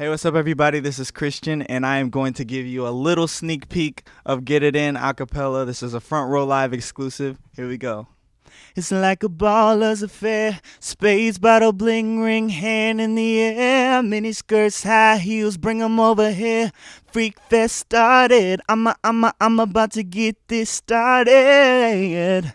Hey, what's up, everybody? This is Chrystian, and I am going to give you a little sneak peek of Get It In a cappella. This is a Front Row Live exclusive. Here we go. It's like a baller's affair, spades, bottle, bling, ring, hand in the air, mini skirts, high heels, bring 'em over here. Freak fest started. I'm about to get this started.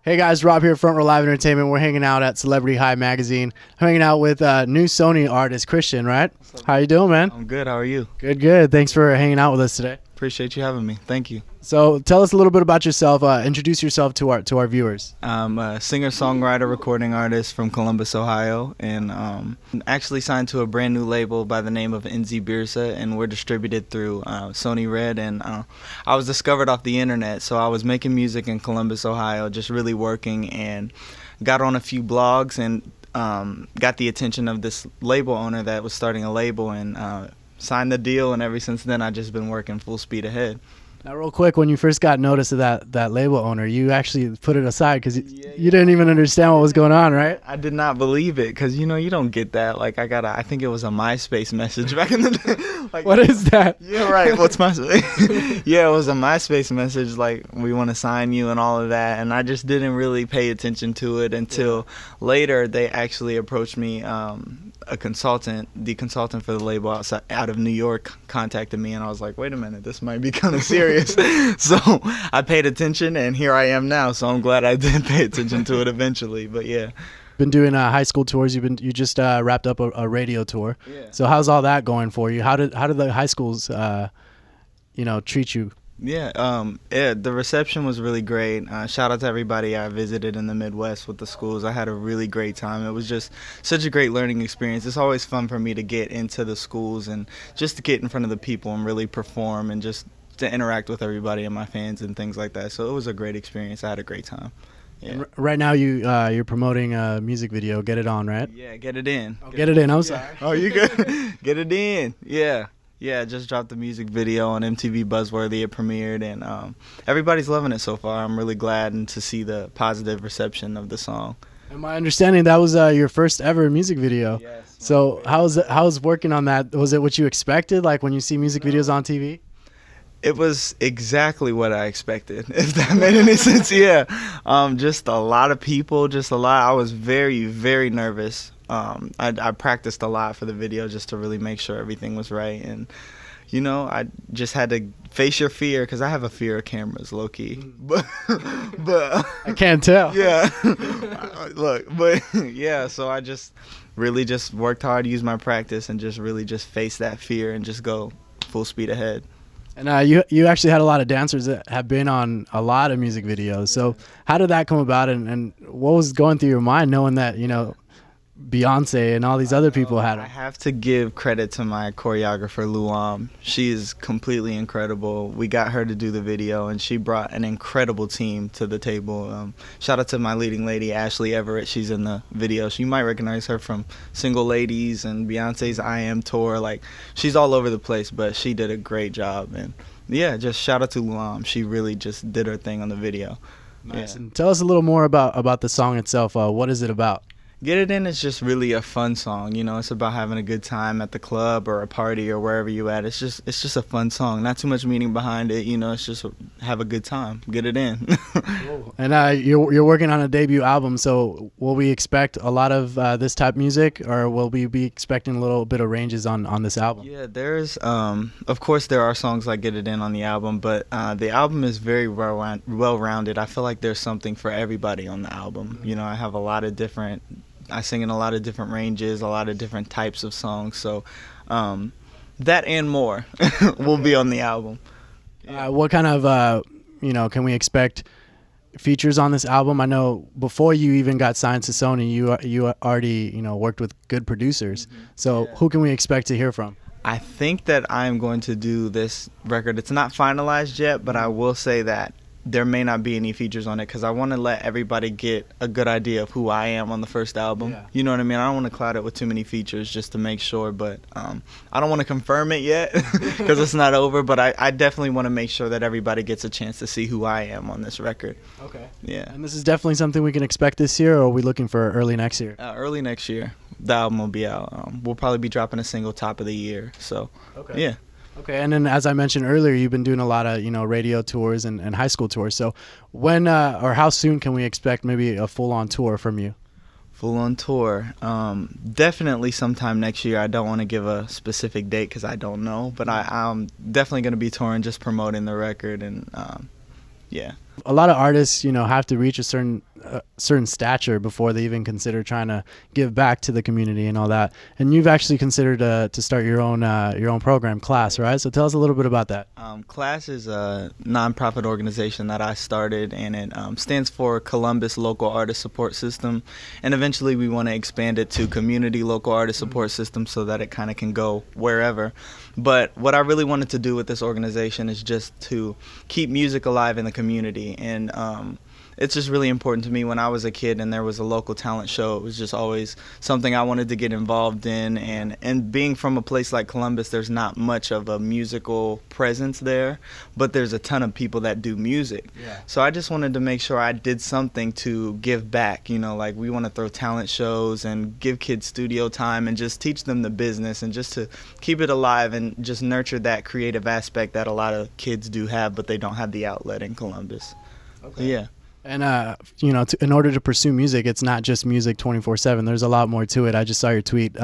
Hey guys, Rob here, Front Row Live Entertainment. We're hanging out at Celebrity High Magazine. I'm hanging out with new Sony artist Chrystian, right? How you doing, man? I'm good. How are you? Good, good. Thanks for hanging out with us today. Appreciate you having me. Thank you. So tell us a little bit about yourself. Introduce yourself to our viewers. I'm a singer-songwriter, recording artist from Columbus, Ohio, and I'm actually signed to a brand new label by the name of NZ Birsa, and we're distributed through Sony Red. And I was discovered off the internet, so I was making music in Columbus, Ohio, just really working, and got on a few blogs and got the attention of this label owner that was starting a label, and signed the deal. And ever since then, I've just been working full speed ahead. Now, real quick, when you first got notice of that label owner, you actually put it aside because you didn't even understand what was going on, right? I did not believe it because, you don't get that. Like, I think it was a MySpace message back in the day. Like, what is that? Yeah, right. What's MySpace? Yeah, it was a MySpace message, like, we want to sign you and all of that. And I just didn't really pay attention to it until later they actually approached me. The consultant for the label out of New York contacted me, and I was like, wait a minute, this might be kind of serious. So I paid attention, and here I am now. So I'm glad I did pay attention to it eventually. But yeah, been doing high school tours. You just wrapped up a radio tour. Yeah. So how's all that going for you? How did the high schools treat you? Yeah, the reception was really great. Shout out to everybody I visited in the Midwest with the schools. I had a really great time. It was just such a great learning experience. It's always fun for me to get into the schools and just to get in front of the people and really perform and just to interact with everybody and my fans and things like that. So it was a great experience. I had a great time. Yeah. Right now you're promoting a music video, Get It On, right? Yeah, Get It In. Oh, Get It In. I'm sorry. Oh, you good? Get It In. Yeah. Yeah, I just dropped the music video on MTV Buzzworthy. It premiered, and everybody's loving it so far. I'm really glad and to see the positive reception of the song. And my understanding, that was your first ever music video. Yes. So how's working on that? Was it what you expected, like when you see music videos on TV? It was exactly what I expected, if that made any sense. Yeah, just a lot of people, just a lot. I was very, very nervous. I practiced a lot for the video just to really make sure everything was right. And, I just had to face your fear because I have a fear of cameras, low-key. But I can't tell. Yeah. Look, but, yeah, so I just really just worked hard, used my practice, and just really just face that fear and just go full speed ahead. And you actually had a lot of dancers that have been on a lot of music videos. So how did that come about, and what was going through your mind knowing that, Beyonce and all these other people had it? I have to give credit to my choreographer, Luam. She is completely incredible. We got her to do the video, and she brought an incredible team to the table. Shout out to my leading lady, Ashley Everett. She's in the video. You might recognize her from Single Ladies and Beyonce's I Am tour. Like, she's all over the place, but she did a great job. And yeah, just shout out to Luam. She really just did her thing on the video. Nice. Yeah. And tell us a little more about the song itself. What is it about? Get It In is just really a fun song. It's about having a good time at the club or a party or wherever you at. It's just a fun song. Not too much meaning behind it. It's just have a good time. Get it in. Cool. And you're working on a debut album, so will we expect a lot of this type of music, or will we be expecting a little bit of ranges on this album? Yeah, there's of course there are songs like Get It In on the album, but the album is very well-rounded. I feel like there's something for everybody on the album. I have I sing in a lot of different ranges, a lot of different types of songs. So that and more will be on the album. What kind of, can we expect features on this album? I know before you even got signed to Sony, you already, worked with good producers. Mm-hmm. So who can we expect to hear from? I think that I'm going to do this record. It's not finalized yet, but I will say that there may not be any features on it because I want to let everybody get a good idea of who I am on the first album. Yeah. You know what I mean? I don't want to cloud it with too many features just to make sure, but I don't want to confirm it yet because it's not over, but I definitely want to make sure that everybody gets a chance to see who I am on this record. Okay. Yeah. And this is definitely something we can expect this year, or are we looking for early next year? Early next year, the album will be out. We'll probably be dropping a single top of the year, so Okay. yeah. Okay, and then as I mentioned earlier, you've been doing a lot of radio tours and high school tours. So when or how soon can we expect maybe a full-on tour from you? Full-on tour, definitely sometime next year. I don't want to give a specific date because I don't know, but I'm definitely going to be touring, just promoting the record, and yeah. A lot of artists, have to reach a certain stature before they even consider trying to give back to the community and all that. And you've actually considered to start your own program, Class, right? So tell us a little bit about that. Class is a nonprofit organization that I started, and it stands for Columbus Local Artist Support System. And eventually we want to expand it to Community Local Artist Support System so that it kind of can go wherever. But what I really wanted to do with this organization is just to keep music alive in the community. And it's just really important to me. When I was a kid and there was a local talent show, it was just always something I wanted to get involved in. And being from a place like Columbus, there's not much of a musical presence there, but there's a ton of people that do music. Yeah. So I just wanted to make sure I did something to give back. Like we want to throw talent shows and give kids studio time and just teach them the business and just to keep it alive and just nurture that creative aspect that a lot of kids do have, but they don't have the outlet in Columbus. Okay. Yeah. And in order to pursue music, it's not just music 24/7. There's a lot more to it. I just saw your tweet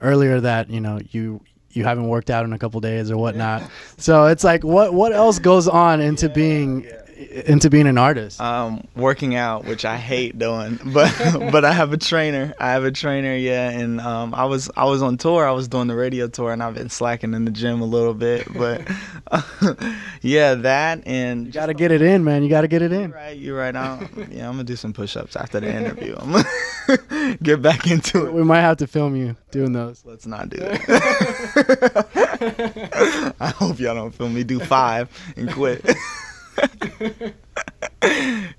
earlier that you haven't worked out in a couple days or whatnot. So it's like, what else goes on into being an artist? Working out, which I hate doing, but I have a trainer. Yeah, and I was on tour. I was doing the radio tour, and I've been slacking in the gym a little bit, but yeah, that and you got to get it in, man. You got to get it in. You're right. I'm gonna do some push-ups after the interview. I'm gonna get back into it. We might have to film you doing those. Let's not do that. I hope y'all don't film me do 5 and quit.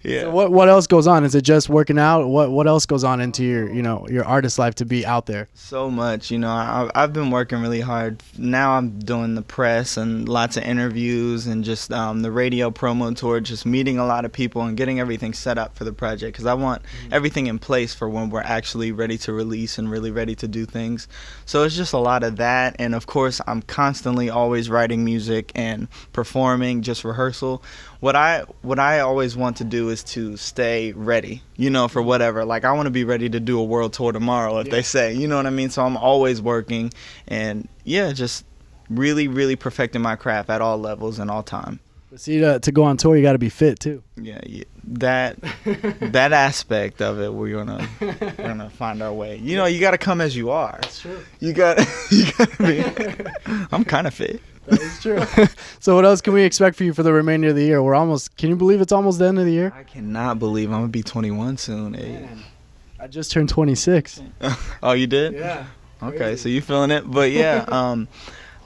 Yeah. So what else goes on? Is it just working out? What else goes on into your artist life to be out there? So much. I've been working really hard. Now I'm doing the press and lots of interviews and just the radio promo tour, just meeting a lot of people and getting everything set up for the project because I want everything in place for when we're actually ready to release and really ready to do things. So it's just a lot of that, and of course I'm constantly always writing music and performing, just rehearsal. What I always want to do is to stay ready, for whatever. Like I want to be ready to do a world tour tomorrow if they say, you know what I mean? So I'm always working and just really, really perfecting my craft at all levels and all time. But see, to go on tour, you got to be fit too. Yeah, that aspect of it, we're gonna find our way. You got to come as you are. That's true. You got to be. I'm kind of fit. That is true. So what else can we expect for you for the remainder of the year? Can you believe it's almost the end of the year? I cannot believe I'm gonna be 21 soon. Man, I just turned 26. Oh, you did? Yeah. Okay, Crazy. so you feeling it? But yeah,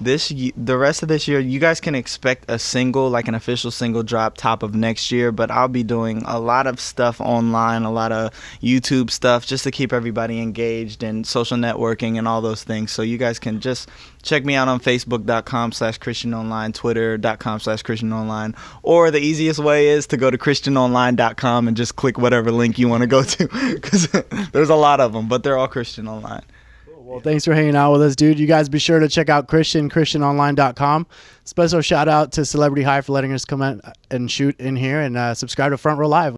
the rest of this year, you guys can expect a single, like an official single drop top of next year, but I'll be doing a lot of stuff online, a lot of YouTube stuff just to keep everybody engaged and social networking and all those things. So you guys can just check me out on Facebook.com/ChrystianOnline, Twitter.com/ChrystianOnline, or the easiest way is to go to ChrystianOnline.com and just click whatever link you want to go to because there's a lot of them, but they're all Christian Online. Well, thanks for hanging out with us, dude. You guys be sure to check out ChrystianOnline.com. Special shout out to Celebrity High for letting us come in and shoot in here, and subscribe to Front Row Live.